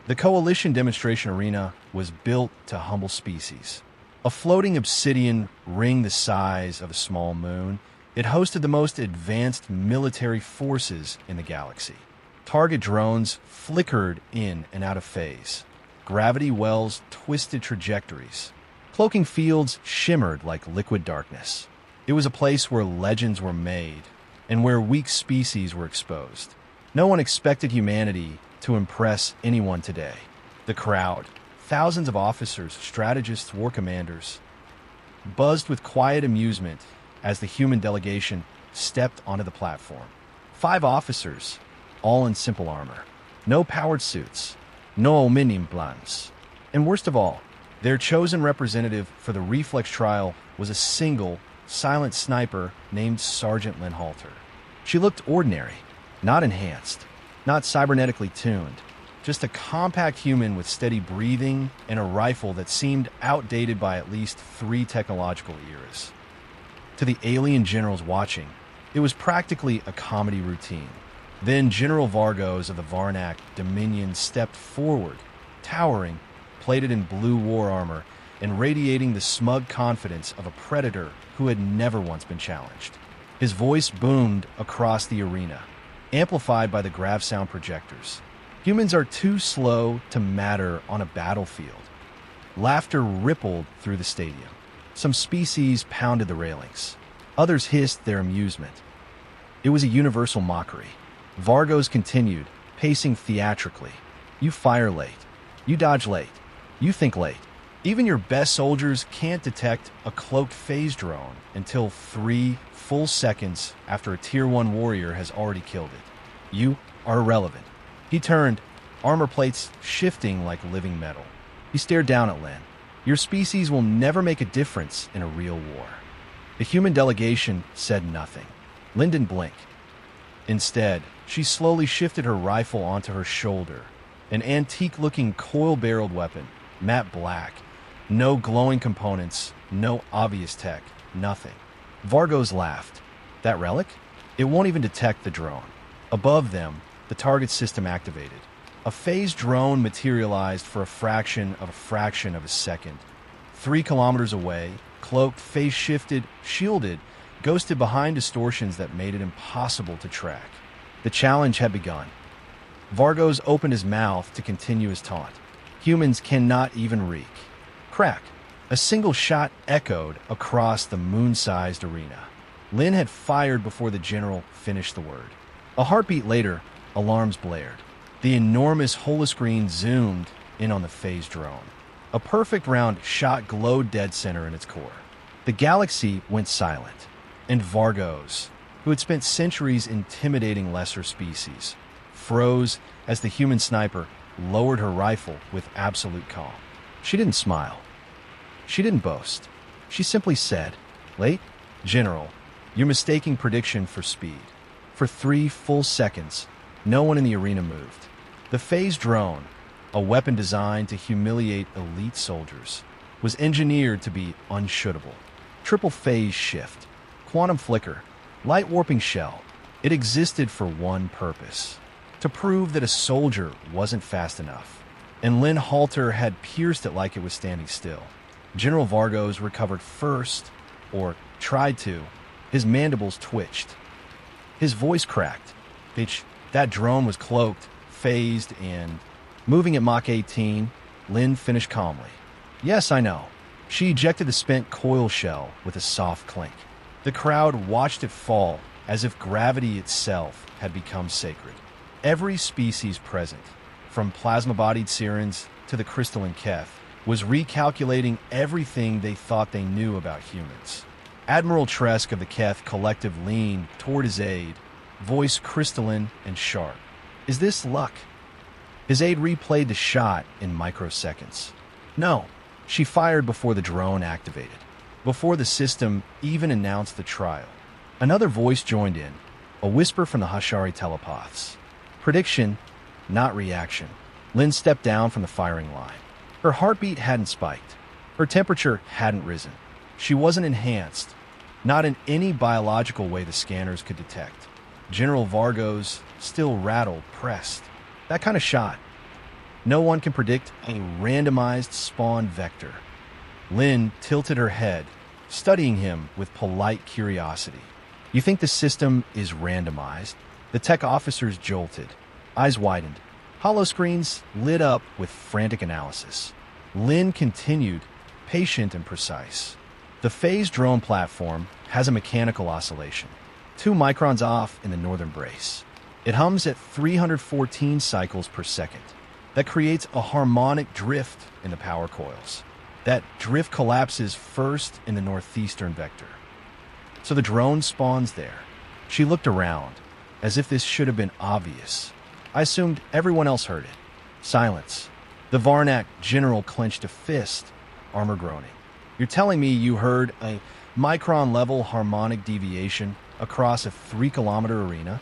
The Coalition demonstration arena was built to humble species. A floating obsidian ring the size of a small moon, it hosted the most advanced military forces in the galaxy. Target drones flickered in and out of phase. Gravity wells twisted trajectories. Cloaking fields shimmered like liquid darkness. It was a place where legends were made and where weak species were exposed. No one expected humanity to impress anyone today. The crowd, thousands of officers, strategists, war commanders, buzzed with quiet amusement as the human delegation stepped onto the platform. 5 officers, all in simple armor. No powered suits, no aluminium blunts. And worst of all, their chosen representative for the reflex trial was a single, silent sniper named Sergeant Lynn Halter. She looked ordinary, not enhanced, not cybernetically tuned, just a compact human with steady breathing and a rifle that seemed outdated by at least 3 technological eras. To the alien generals watching, it was practically a comedy routine. Then General Vargos of the Varnak Dominion stepped forward, towering, plated in blue war armor, and radiating the smug confidence of a predator who had never once been challenged. His voice boomed across the arena, amplified by the grav sound projectors. Humans are too slow to matter on a battlefield. Laughter rippled through the stadium. Some species pounded the railings. Others hissed their amusement. It was a universal mockery. Vargos continued, pacing theatrically. You fire late. You dodge late. You think late. Even your best soldiers can't detect a cloaked phase drone until 3 full seconds after a Tier 1 warrior has already killed it. You are irrelevant. He turned, armor plates shifting like living metal. He stared down at Lynn. Your species will never make a difference in a real war. The human delegation said nothing. Lynn didn't blink. Instead, she slowly shifted her rifle onto her shoulder, an antique-looking coil-barreled weapon, matte black. No glowing components, no obvious tech, nothing. Vargos laughed. That relic? It won't even detect the drone. Above them, the target system activated. A phased drone materialized for a fraction of a second. 3 kilometers away, cloaked, phase-shifted, shielded, ghosted behind distortions that made it impossible to track. The challenge had begun. Vargos opened his mouth to continue his taunt. Humans cannot even reek. Crack. A single shot echoed across the moon-sized arena. Lynn had fired before the general finished the word. A heartbeat later, alarms blared. The enormous holoscreen zoomed in on the phased drone. A perfect round shot glowed dead center in its core. The galaxy went silent, and Vargos, who had spent centuries intimidating lesser species, froze as the human sniper lowered her rifle with absolute calm. She didn't smile. She didn't boast. She simply said, "Late, General, you're mistaking prediction for speed." For 3 full seconds, no one in the arena moved. The phased drone, a weapon designed to humiliate elite soldiers, was engineered to be unshootable. Triple phase shift, quantum flicker, light warping shell. It existed for one purpose: to prove that a soldier wasn't fast enough. And Lynn Halter had pierced it like it was standing still. General Vargos recovered first, or tried to. His mandibles twitched. His voice cracked. Bitch, that drone was cloaked, phased, and moving at Mach 18, Lynn finished calmly. Yes, I know. She ejected the spent coil shell with a soft clink. The crowd watched it fall as if gravity itself had become sacred. Every species present, from plasma-bodied Sirens to the crystalline Keth, was recalculating everything they thought they knew about humans. Admiral Tresk of the Keth Collective leaned toward his aide, voice crystalline and sharp. Is this luck? His aide replayed the shot in microseconds. No, she fired before the drone activated, before the system even announced the trial. Another voice joined in, a whisper from the Hashari telepaths. Prediction, not reaction. Lynn stepped down from the firing line. Her heartbeat hadn't spiked. Her temperature hadn't risen. She wasn't enhanced, not in any biological way the scanners could detect. General Vargos, still rattled, pressed. That kind of shot. No one can predict a randomized spawn vector. Lynn tilted her head, studying him with polite curiosity. You think the system is randomized? The tech officers jolted. Eyes widened. Holoscreens lit up with frantic analysis. Lynn continued, patient and precise. The phase drone platform has a mechanical oscillation, 2 microns off in the northern brace. It hums at 314 cycles per second. That creates a harmonic drift in the power coils. That drift collapses first in the northeastern vector. So the drone spawns there. She looked around, as if this should have been obvious. I assumed everyone else heard it. Silence. The Varnak general clenched a fist, armor groaning. You're telling me you heard a micron-level harmonic deviation across a 3-kilometer arena?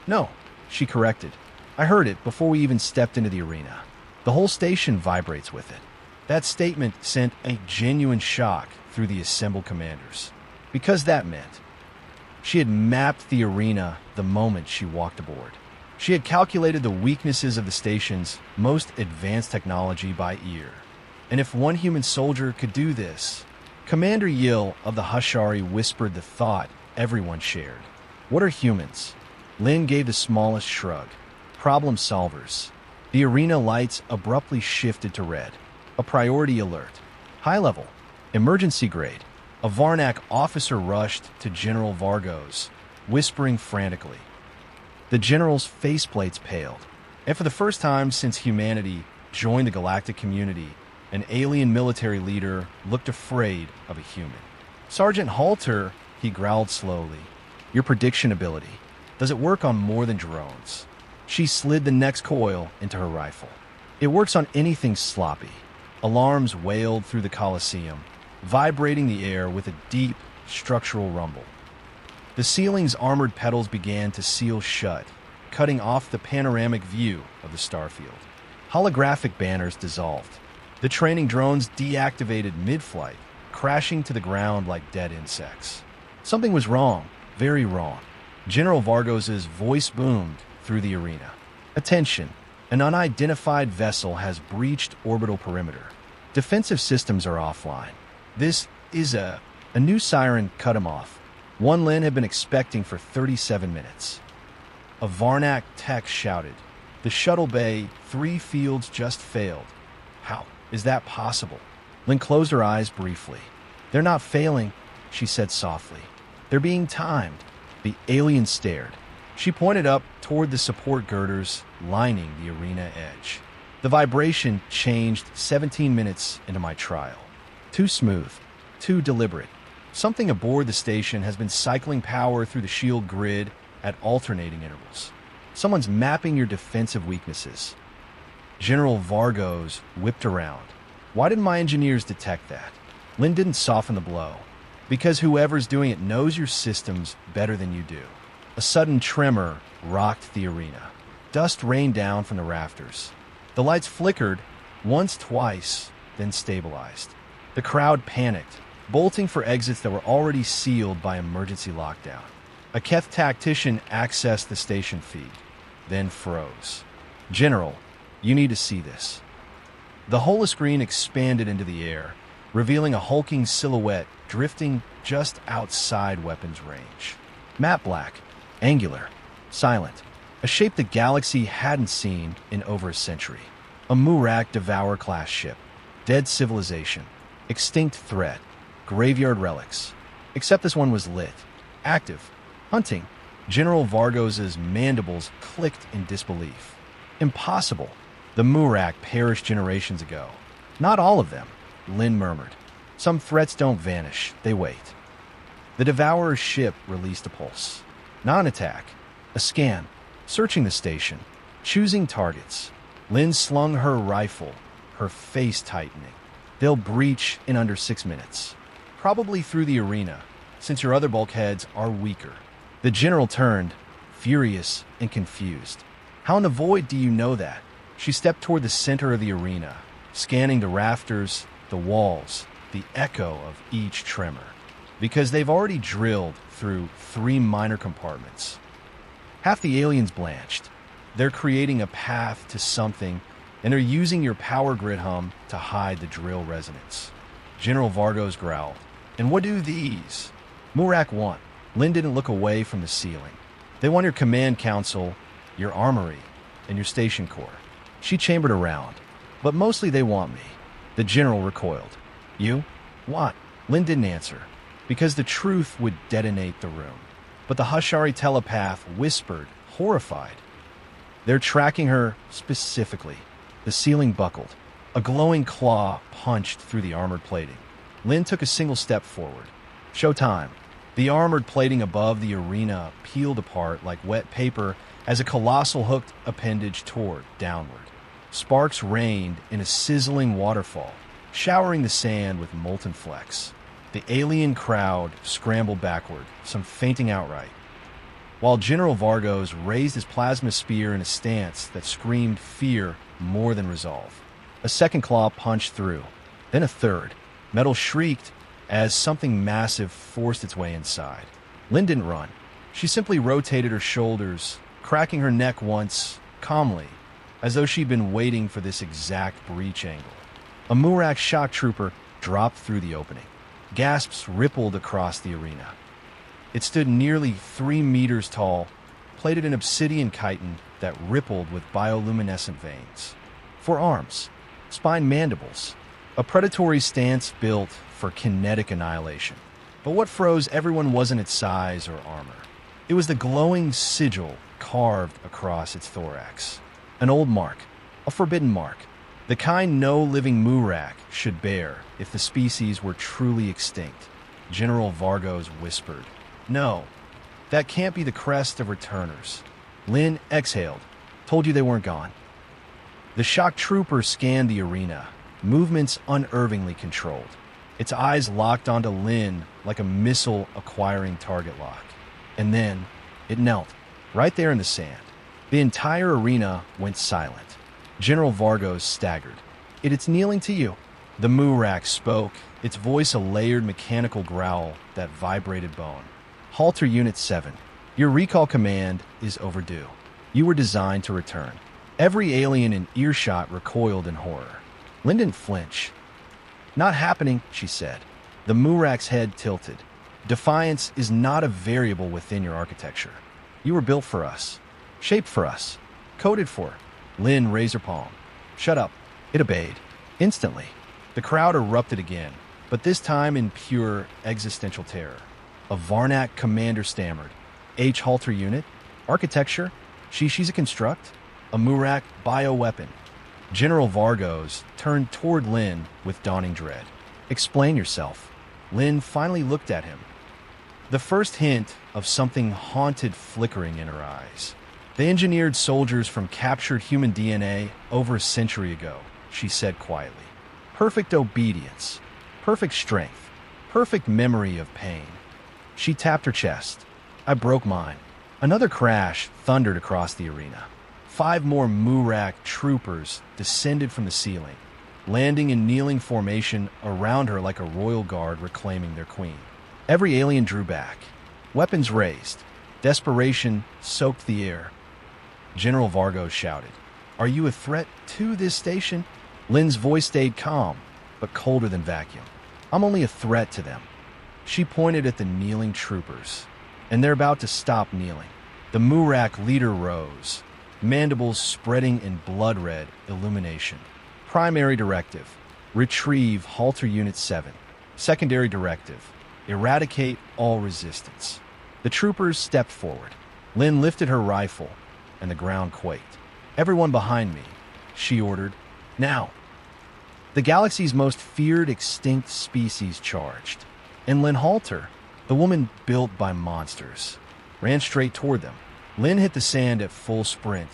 No, she corrected. I heard it before we even stepped into the arena. The whole station vibrates with it. That statement sent a genuine shock through the assembled commanders. Because that meant she had mapped the arena the moment she walked aboard. She had calculated the weaknesses of the station's most advanced technology by ear. And if one human soldier could do this, Commander Yill of the Hashari whispered the thought everyone shared. What are humans? Lynn gave the smallest shrug. Problem solvers. The arena lights abruptly shifted to red. A priority alert. High level. Emergency grade. A Varnak officer rushed to General Vargos, whispering frantically. The general's faceplates paled, and for the first time since humanity joined the Galactic community, an alien military leader looked afraid of a human. Sergeant Halter, he growled slowly. Your prediction ability. Does it work on more than drones? She slid the next coil into her rifle. It works on anything sloppy. Alarms wailed through the Coliseum, vibrating the air with a deep, structural rumble. The ceiling's armored petals began to seal shut, cutting off the panoramic view of the starfield. Holographic banners dissolved. The training drones deactivated mid-flight, crashing to the ground like dead insects. Something was wrong, very wrong. General Vargos's voice boomed through the arena. Attention! An unidentified vessel has breached orbital perimeter. Defensive systems are offline. This is a new siren cut him off. One Lynn had been expecting for 37 minutes. A Varnak tech shouted. The shuttle bay, 3 fields just failed. How is that possible? Lynn closed her eyes briefly. They're not failing, she said softly. They're being timed. The alien stared. She pointed up toward the support girders lining the arena edge. The vibration changed 17 minutes into my trial. Too smooth, too deliberate. Something aboard the station has been cycling power through the shield grid at alternating intervals. Someone's mapping your defensive weaknesses. General Vargos whipped around. Why didn't my engineers detect that? Lynn didn't soften the blow. Because whoever's doing it knows your systems better than you do. A sudden tremor rocked the arena. Dust rained down from the rafters. The lights flickered once, twice, then stabilized. The crowd panicked, bolting for exits that were already sealed by emergency lockdown. A Keth tactician accessed the station feed, then froze. General, you need to see this. The holoscreen expanded into the air, revealing a hulking silhouette drifting just outside weapons range. Matte black, angular, silent, a shape the galaxy hadn't seen in over a century. A Murak Devour-class ship, dead civilization, extinct threat, graveyard relics. Except this one was lit, active, hunting. General Vargos's mandibles clicked in disbelief. Impossible. The Murak perished generations ago. Not all of them, Lynn murmured. Some threats don't vanish, they wait. The Devourer's ship released a pulse. Not an attack, a scan, searching the station, choosing targets. Lynn slung her rifle, her face tightening. They'll breach in under 6 minutes. Probably through the arena, since your other bulkheads are weaker. The general turned, furious and confused. How in the void do you know that? She stepped toward the center of the arena, scanning the rafters, the walls, the echo of each tremor. Because they've already drilled through 3 minor compartments. Half the aliens blanched. They're creating a path to something and they're using your power grid hum to hide the drill resonance. General Vargos growled. And what do these? Murak want. Lynn didn't look away from the ceiling. They want your command council, your armory, and your station core. She chambered around. But mostly they want me. The general recoiled. You? What? Lynn didn't answer, because the truth would detonate the room. But the Hushari telepath whispered, horrified. They're tracking her specifically. The ceiling buckled. A glowing claw punched through the armored plating. Lynn took a single step forward. Showtime. The armored plating above the arena peeled apart like wet paper as a colossal hooked appendage tore downward. Sparks rained in a sizzling waterfall, showering the sand with molten flecks. The alien crowd scrambled backward, some fainting outright, while General Vargos raised his plasma spear in a stance that screamed fear more than resolve. A second claw punched through, then a third. Metal shrieked as something massive forced its way inside. Lynn didn't run. She simply rotated her shoulders, cracking her neck once, calmly, as though she'd been waiting for this exact breach angle. A Murak shock trooper dropped through the opening. Gasps rippled across the arena. It stood nearly 3 meters tall, plated in obsidian chitin that rippled with bioluminescent veins. 4 arms, spine mandibles, a predatory stance built for kinetic annihilation. But what froze everyone wasn't its size or armor. It was the glowing sigil carved across its thorax. An old mark, a forbidden mark, the kind no living Murak should bear if the species were truly extinct. General Vargos whispered. No, that can't be the crest of returners. Lynn exhaled. Told you they weren't gone. The shock trooper scanned the arena, movements unervingly controlled. Its eyes locked onto Lynn like a missile acquiring target lock. And then it knelt, right there in the sand. The entire arena went silent. General Vargos staggered. It's kneeling to you. The Murak spoke, its voice a layered mechanical growl that vibrated bone. Halter Unit 7, your recall command is overdue. You were designed to return. Every alien in earshot recoiled in horror. Lynn didn't flinch. Not happening, she said. The Murak's head tilted. Defiance is not a variable within your architecture. You were built for us. Shaped for us. Coded for. Lynn raised her palm. Shut up. It obeyed. Instantly. The crowd erupted again, but this time in pure existential terror. A Varnak commander stammered. Halter unit? Architecture? She's a construct? A Murak bioweapon? General Vargos turned toward Lynn with dawning dread. Explain yourself. Lynn finally looked at him. The first hint of something haunted flickering in her eyes. They engineered soldiers from captured human DNA over a century ago, she said quietly. Perfect obedience, perfect strength, perfect memory of pain. She tapped her chest. I broke mine. Another crash thundered across the arena. 5 more Murak troopers descended from the ceiling, landing in kneeling formation around her like a royal guard reclaiming their queen. Every alien drew back. Weapons raised. Desperation soaked the air. General Vargos shouted, Are you a threat to this station? Lynn's voice stayed calm, but colder than vacuum. I'm only a threat to them. She pointed at the kneeling troopers, and they're about to stop kneeling. The Murak leader rose, mandibles spreading in blood-red illumination. Primary directive, retrieve Halter Unit 7. Secondary directive, eradicate all resistance. The troopers stepped forward. Lynn lifted her rifle, and the ground quaked. Everyone behind me, she ordered. Now. The galaxy's most feared extinct species charged. And Lynn Halter, the woman built by monsters, ran straight toward them. Lynn hit the sand at full sprint.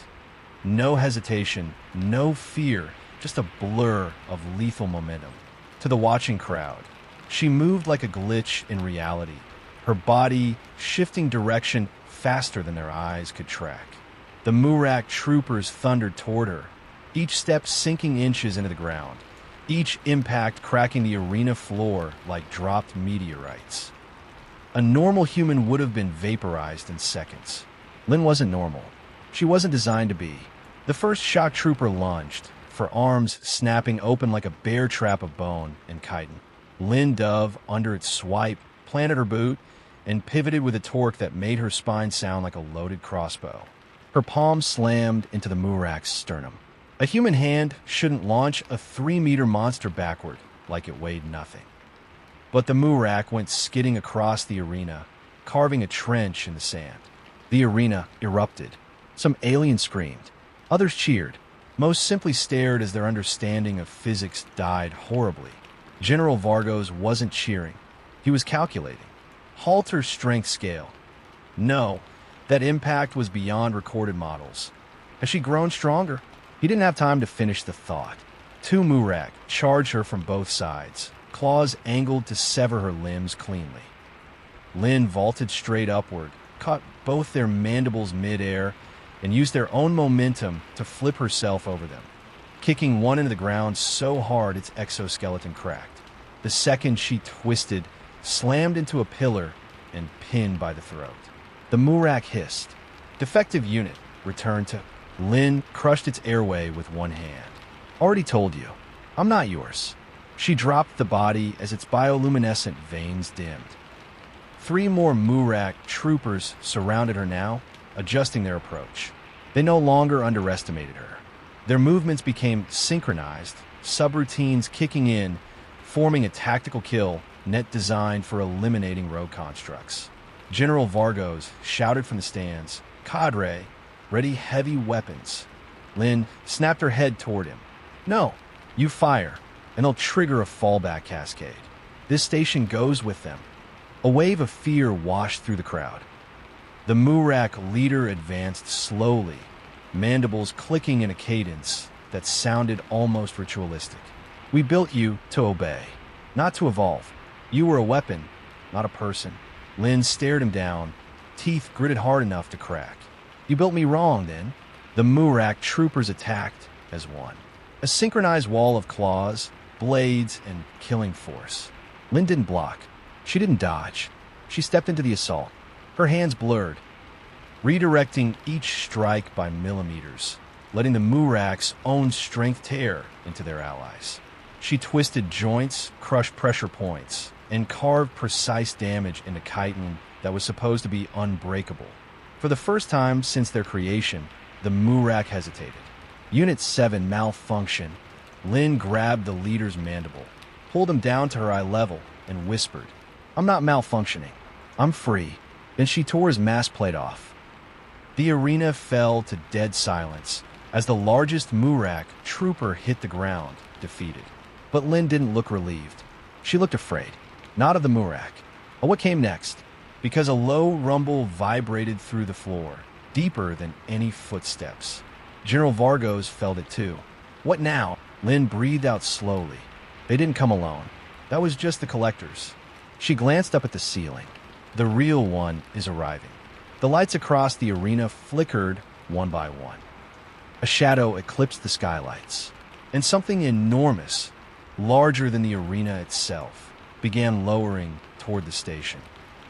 No hesitation, no fear, just a blur of lethal momentum. To the watching crowd, she moved like a glitch in reality, her body shifting direction faster than their eyes could track. The Murak troopers thundered toward her, each step sinking inches into the ground, each impact cracking the arena floor like dropped meteorites. A normal human would have been vaporized in seconds. Lynn wasn't normal. She wasn't designed to be. The first shock trooper lunged, for arms snapping open like a bear trap of bone and chitin. Lynn dove under its swipe, planted her boot, and pivoted with a torque that made her spine sound like a loaded crossbow. Her palm slammed into the Murak's sternum. A human hand shouldn't launch a 3-meter monster backward like it weighed nothing. But the Murak went skidding across the arena, carving a trench in the sand. The arena erupted. Some aliens screamed. Others cheered. Most simply stared as their understanding of physics died horribly. General Vargos wasn't cheering. He was calculating. Halter strength scale. No, that impact was beyond recorded models. Has she grown stronger? He didn't have time to finish the thought. 2 Murak charged her from both sides, claws angled to sever her limbs cleanly. Lynn vaulted straight upward, caught both their mandibles mid-air, and used their own momentum to flip herself over them, kicking one into the ground so hard its exoskeleton cracked. The second she twisted, slammed into a pillar, and pinned by the throat. The Murak hissed. Defective unit returned to... Lynn crushed its airway with one hand. Already told you, I'm not yours. She dropped the body as its bioluminescent veins dimmed. 3 more Murak troopers surrounded her now, adjusting their approach. They no longer underestimated her. Their movements became synchronized, subroutines kicking in, forming a tactical kill net designed for eliminating rogue constructs. General Vargos shouted from the stands, "Cadre, ready heavy weapons." Lynn snapped her head toward him. "No, you fire, and they'll trigger a fallback cascade. This station goes with them." A wave of fear washed through the crowd. The Murak leader advanced slowly, mandibles clicking in a cadence that sounded almost ritualistic. "We built you to obey, not to evolve. You were a weapon, not a person." Lynn stared him down, teeth gritted hard enough to crack. "You built me wrong, then." The Murak troopers attacked as one. A synchronized wall of claws, blades, and killing force. Lynn didn't block. She didn't dodge. She stepped into the assault, her hands blurred, redirecting each strike by millimeters, letting the Murak's own strength tear into their allies. She twisted joints, crushed pressure points, and carved precise damage into chitin that was supposed to be unbreakable. For the first time since their creation, the Murak hesitated. Unit 7 malfunctioned. Lynn grabbed the leader's mandible, pulled him down to her eye level, and whispered, "I'm not malfunctioning. I'm free." Then she tore his mass plate off. The arena fell to dead silence as the largest Murak trooper hit the ground, defeated. But Lynn didn't look relieved. She looked afraid. Not of the Murak, but what came next, because a low rumble vibrated through the floor, deeper than any footsteps. General Vargos felt it too. "What now?" Lynn breathed out slowly. They didn't come alone. That was just the collectors. She glanced up at the ceiling. The real one is arriving. The lights across the arena flickered one by one. A shadow eclipsed the skylights, and something enormous, larger than the arena itself, began lowering toward the station.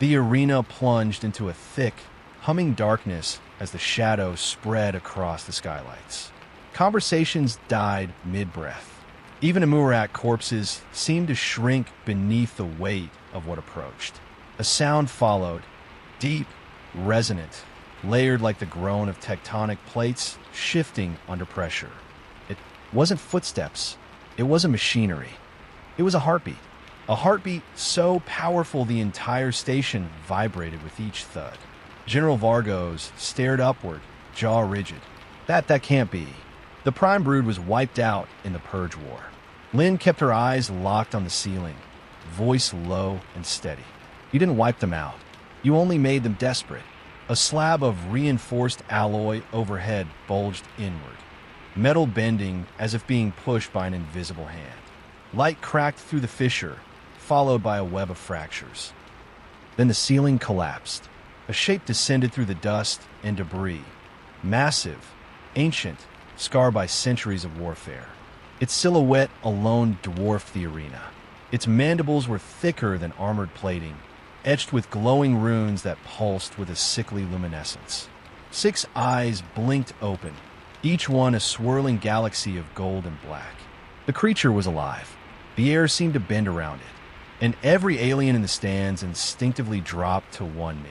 The arena plunged into a thick, humming darkness as the shadow spread across the skylights. Conversations died mid-breath. Even the Murak corpses seemed to shrink beneath the weight of what approached. A sound followed, deep, resonant, layered like the groan of tectonic plates shifting under pressure. It wasn't footsteps. It wasn't machinery. It was a heartbeat. A heartbeat so powerful the entire station vibrated with each thud. General Vargos stared upward, jaw rigid. That can't be. The Prime Brood was wiped out in the Purge War. Lynn kept her eyes locked on the ceiling, voice low and steady. You didn't wipe them out. You only made them desperate. A slab of reinforced alloy overhead bulged inward, metal bending as if being pushed by an invisible hand. Light cracked through the fissure, followed by a web of fractures. Then the ceiling collapsed. A shape descended through the dust and debris, massive, ancient, scarred by centuries of warfare. Its silhouette alone dwarfed the arena. Its mandibles were thicker than armored plating, etched with glowing runes that pulsed with a sickly luminescence. 6 eyes blinked open, each one a swirling galaxy of gold and black. The creature was alive. The air seemed to bend around it, and every alien in the stands instinctively dropped to one knee.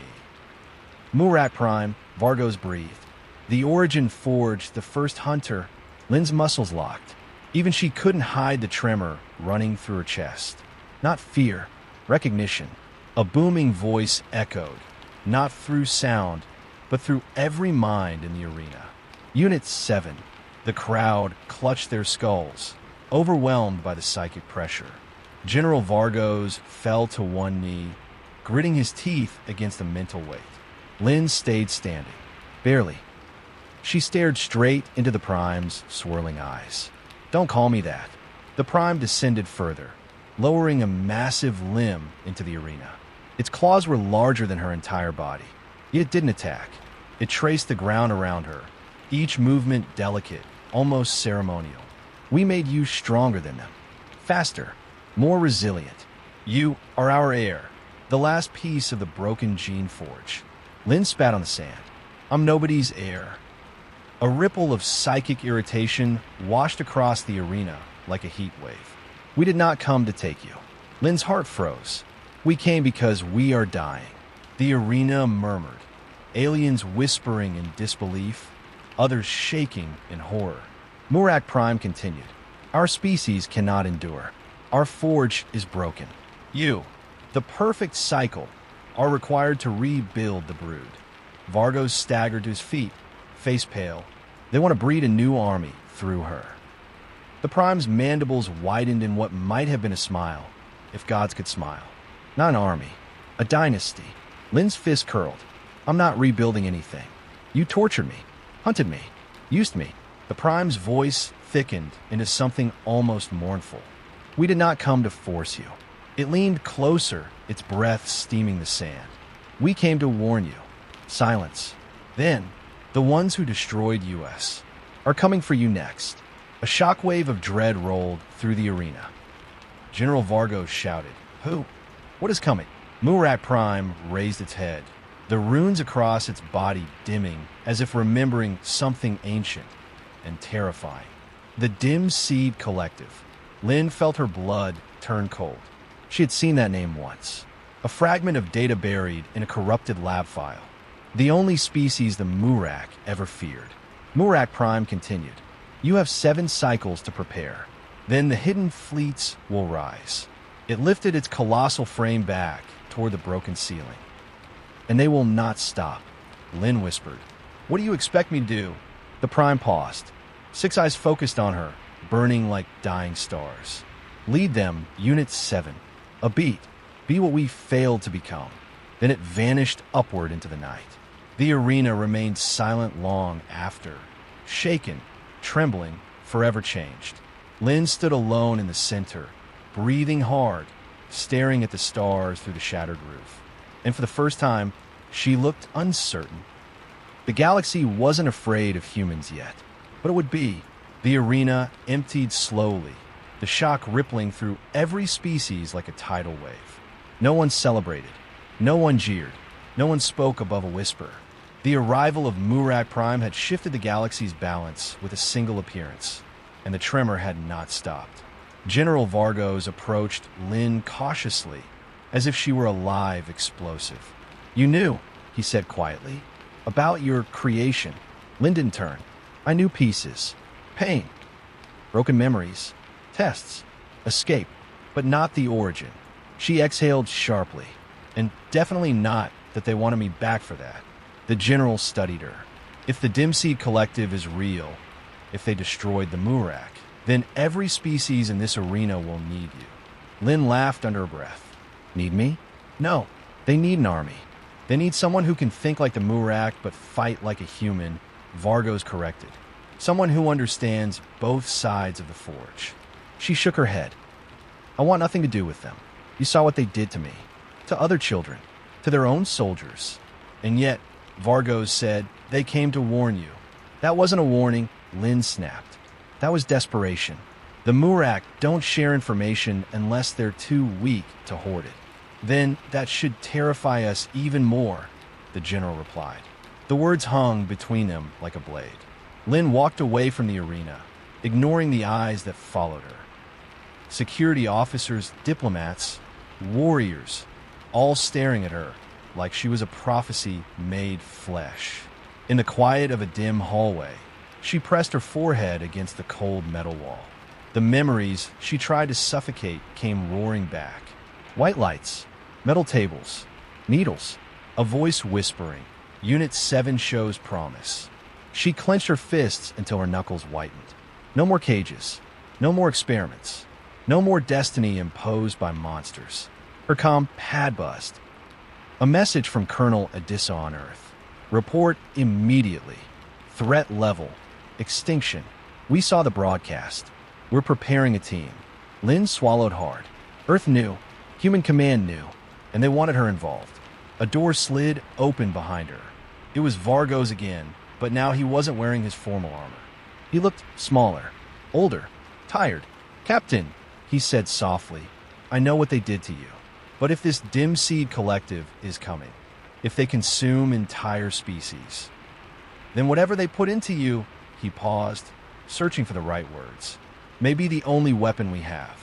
Murak Prime, Vargos breathed. The origin forged the first hunter. Lynn's muscles locked. Even she couldn't hide the tremor running through her chest. Not fear, recognition. A booming voice echoed, not through sound, but through every mind in the arena. Unit 7. The crowd clutched their skulls, overwhelmed by the psychic pressure. General Vargos fell to one knee, gritting his teeth against the mental weight. Lynn stayed standing. Barely. She stared straight into the Prime's swirling eyes. Don't call me that. The Prime descended further, lowering a massive limb into the arena. Its claws were larger than her entire body. Yet it didn't attack. It traced the ground around her, each movement delicate, almost ceremonial. We made you stronger than them. Faster, more resilient. You are our heir, the last piece of the broken gene forge. Lynn spat on the sand. I'm nobody's heir. A ripple of psychic irritation washed across the arena like a heat wave. We did not come to take you. Lynn's heart froze. We came because we are dying. The arena murmured, aliens whispering in disbelief, others shaking in horror. Murak Prime continued. Our species cannot endure. Our forge is broken. You, the perfect cycle, are required to rebuild the brood. Vargos staggered to his feet, face pale. They want to breed a new army through her. The Prime's mandibles widened in what might have been a smile, if gods could smile. Not an army, a dynasty. Lynn's fist curled. I'm not rebuilding anything. You tortured me, hunted me, used me. The Prime's voice thickened into something almost mournful. We did not come to force you. It leaned closer, its breath steaming the sand. We came to warn you. Silence. Then, the ones who destroyed us are coming for you next. A shockwave of dread rolled through the arena. General Vargos shouted, Who? What is coming? Murak Prime raised its head, the runes across its body dimming as if remembering something ancient and terrifying. The Dim Seed Collective. Lynn felt her blood turn cold. She had seen that name once. A fragment of data buried in a corrupted lab file. The only species the Murak ever feared. Murak Prime continued. You have 7 cycles to prepare. Then the hidden fleets will rise. It lifted its colossal frame back toward the broken ceiling. And they will not stop. Lynn whispered. What do you expect me to do? The Prime paused. 6 eyes focused on her, burning like dying stars. Lead them, Unit 7. A beat. Be what we failed to become. Then it vanished upward into the night. The arena remained silent long after. Shaken, trembling, forever changed. Lynn stood alone in the center, breathing hard, staring at the stars through the shattered roof. And for the first time, she looked uncertain. The galaxy wasn't afraid of humans yet, but it would be. The arena emptied slowly, the shock rippling through every species like a tidal wave. No one celebrated. No one jeered. No one spoke above a whisper. The arrival of Murak Prime had shifted the galaxy's balance with a single appearance, and the tremor had not stopped. General Vargos approached Lynn cautiously, as if she were a live explosive. You knew, he said quietly, about your creation. Lynn didn't turn. I knew pieces. Pain. Broken memories. Tests. Escape. But not the origin. She exhaled sharply. And definitely not that they wanted me back for that. The general studied her. If the Dim Seed Collective is real, if they destroyed the Murak, then every species in this arena will need you. Lynn laughed under her breath. Need me? No. They need an army. They need someone who can think like the Murak but fight like a human, Vargos corrected. Someone who understands both sides of the forge. She shook her head. I want nothing to do with them. You saw what they did to me. To other children. To their own soldiers. And yet, Vargos said, they came to warn you. That wasn't a warning, Lynn snapped. That was desperation. The Murak don't share information unless they're too weak to hoard it. Then that should terrify us even more, the general replied. The words hung between them like a blade. Lynn walked away from the arena, ignoring the eyes that followed her. Security officers, diplomats, warriors, all staring at her like she was a prophecy made flesh. In the quiet of a dim hallway, she pressed her forehead against the cold metal wall. The memories she tried to suffocate came roaring back. White lights, metal tables, needles, a voice whispering, Unit 7 shows promise. She clenched her fists until her knuckles whitened. No more cages, no more experiments, no more destiny imposed by monsters. Her comm pad buzzed. A message from Colonel Adissa on Earth. Report immediately. Threat level. Extinction. We saw the broadcast. We're preparing a team. Lynn swallowed hard. Earth knew. Human Command knew. And they wanted her involved. A door slid open behind her. It was Vargos again, but now he wasn't wearing his formal armor. He looked smaller, older, tired. Captain, he said softly, I know what they did to you. But if this dim seed collective is coming, if they consume entire species, then whatever they put into you, he paused, searching for the right words, may be the only weapon we have.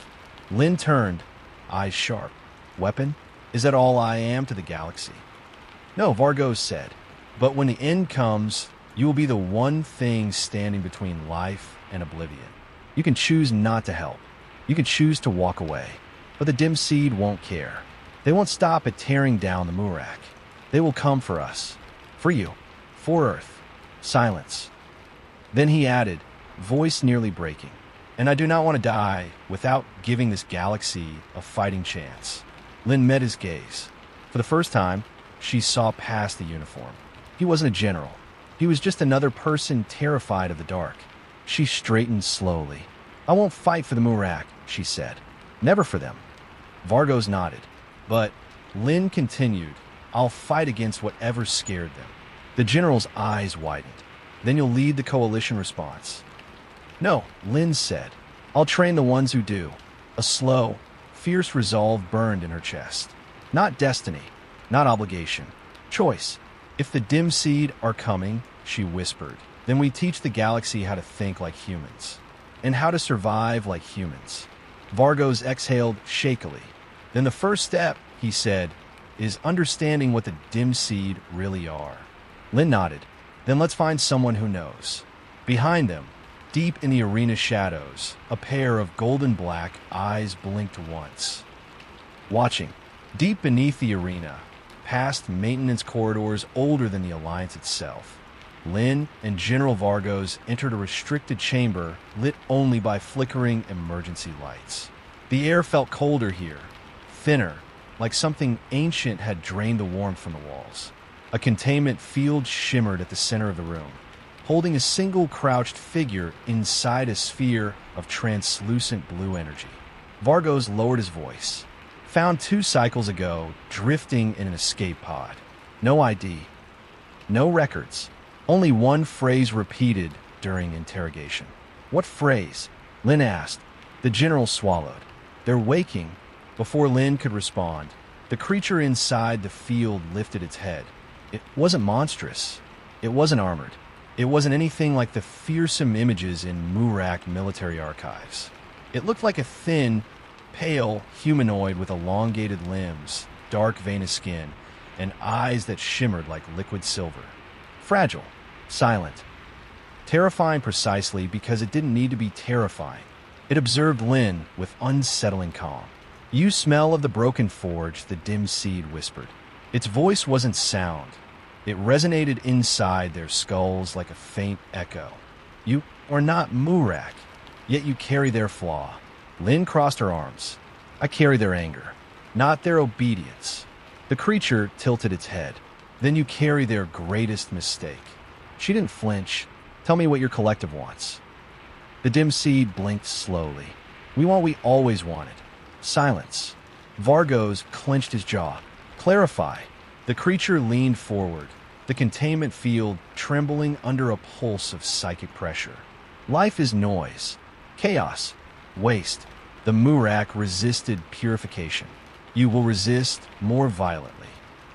Lynn turned, eyes sharp. Weapon? Is that all I am to the galaxy? No, Vargos said. But when the end comes, you will be the one thing standing between life and oblivion. You can choose not to help. You can choose to walk away. But the dim seed won't care. They won't stop at tearing down the Murak. They will come for us. For you. For Earth. Silence. Then he added, voice nearly breaking. And I do not want to die without giving this galaxy a fighting chance. Lynn met his gaze. For the first time, she saw past the uniform. He wasn't a general. He was just another person terrified of the dark. She straightened slowly. I won't fight for the Murak, she said. Never for them. Vargos nodded. But Lynn continued, I'll fight against whatever scared them. The general's eyes widened. Then you'll lead the coalition response. No, Lynn said. I'll train the ones who do. A slow, fierce resolve burned in her chest. Not destiny, not obligation. Choice. If the dim seed are coming, she whispered, then we teach the galaxy how to think like humans. And how to survive like humans. Vargos exhaled shakily. Then the first step, he said, is understanding what the dim seed really are. Lynn nodded. Then let's find someone who knows. Behind them, deep in the arena shadows, a pair of golden black eyes blinked once. Watching, deep beneath the arena, past maintenance corridors older than the Alliance itself, Lynn and General Vargos entered a restricted chamber lit only by flickering emergency lights. The air felt colder here, thinner, like something ancient had drained the warmth from the walls. A containment field shimmered at the center of the room, holding a single crouched figure inside a sphere of translucent blue energy. Vargos lowered his voice. Found 2 cycles ago, drifting in an escape pod. No ID. No records. Only one phrase repeated during interrogation. What phrase? Lynn asked. The general swallowed. They're waking. Before Lynn could respond, the creature inside the field lifted its head. It wasn't monstrous. It wasn't armored. It wasn't anything like the fearsome images in Murak military archives. It looked like a thin, pale humanoid with elongated limbs, dark veinous skin, and eyes that shimmered like liquid silver. Fragile, silent, terrifying precisely because it didn't need to be terrifying. It observed Lynn with unsettling calm. You smell of the broken forge, the dim seed whispered. Its voice wasn't sound. It resonated inside their skulls like a faint echo. You are not Murak, yet you carry their flaw. Lynn crossed her arms. I carry their anger, not their obedience. The creature tilted its head. Then you carry their greatest mistake. She didn't flinch. Tell me what your collective wants. The dim seed blinked slowly. We want what we always wanted. Silence. Vargos clenched his jaw. Clarify. The creature leaned forward, the containment field trembling under a pulse of psychic pressure. Life is noise, chaos, waste. The Murak resisted purification. You will resist more violently.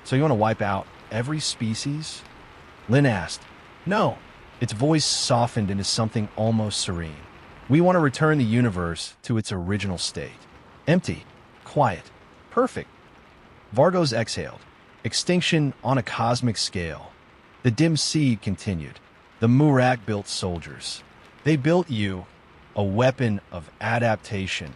So you want to wipe out every species? Lynn asked. No, Its voice softened into something almost serene. "We want to return the universe to its original state. Empty, quiet, perfect." Vargos exhaled. "Extinction on a cosmic scale." The dim seed continued. "The Murak built soldiers. They built you, a weapon of adaptation,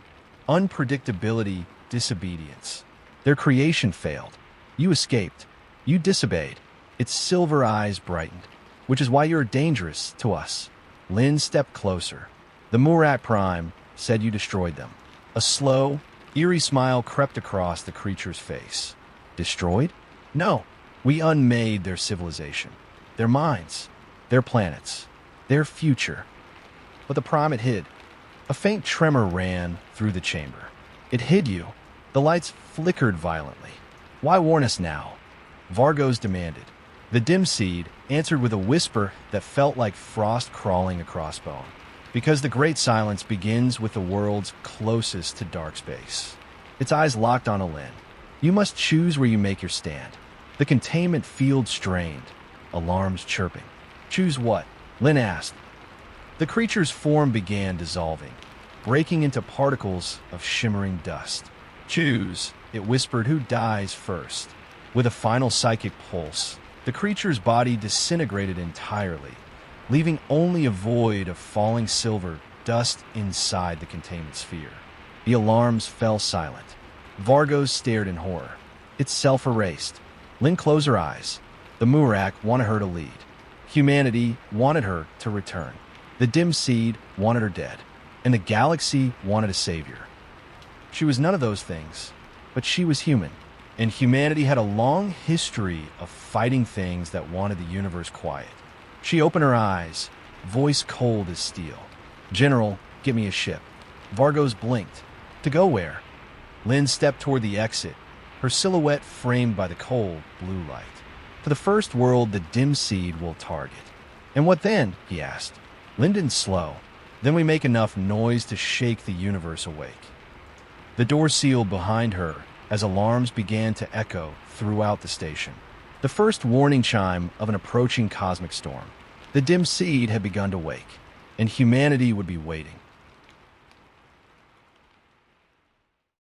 unpredictability, disobedience. Their creation failed. You escaped. You disobeyed." Its silver eyes brightened. "Which is why you're dangerous to us." Lynn stepped closer. "The Murak Prime said you destroyed them." A slow, eerie smile crept across the creature's face. "Destroyed? No. We unmade their civilization, their minds, their planets, their future." But the Prime hid. A faint tremor ran through the chamber. "It hid you." The lights flickered violently. "Why warn us now?" Vargos demanded. The dim seed answered with a whisper that felt like frost crawling across bone. "Because the great silence begins with the world's closest to dark space." Its eyes locked on Lynn. "You must choose where you make your stand." The containment field strained, alarms chirping. "Choose what?" Lynn asked. The creature's form began dissolving, breaking into particles of shimmering dust. "Choose," it whispered, "who dies first." With a final psychic pulse, the creature's body disintegrated entirely, leaving only a void of falling silver dust inside the containment sphere. The alarms fell silent. Vargos stared in horror. Itself erased. Lynn closed her eyes. The Murak wanted her to lead. Humanity wanted her to return. The dim seed wanted her dead. And the galaxy wanted a savior. She was none of those things, but she was human. And humanity had a long history of fighting things that wanted the universe quiet. She opened her eyes, voice cold as steel. "General, get me a ship." Vargos blinked. "To go where?" Lynn stepped toward the exit, her silhouette framed by the cold blue light. "To the first world the dim seed will target." "And what then?" he asked. Lynn didn't slow. "Then we make enough noise to shake the universe awake." The door sealed behind her as alarms began to echo throughout the station. The first warning chime of an approaching cosmic storm. The dim seed had begun to wake, and humanity would be waiting.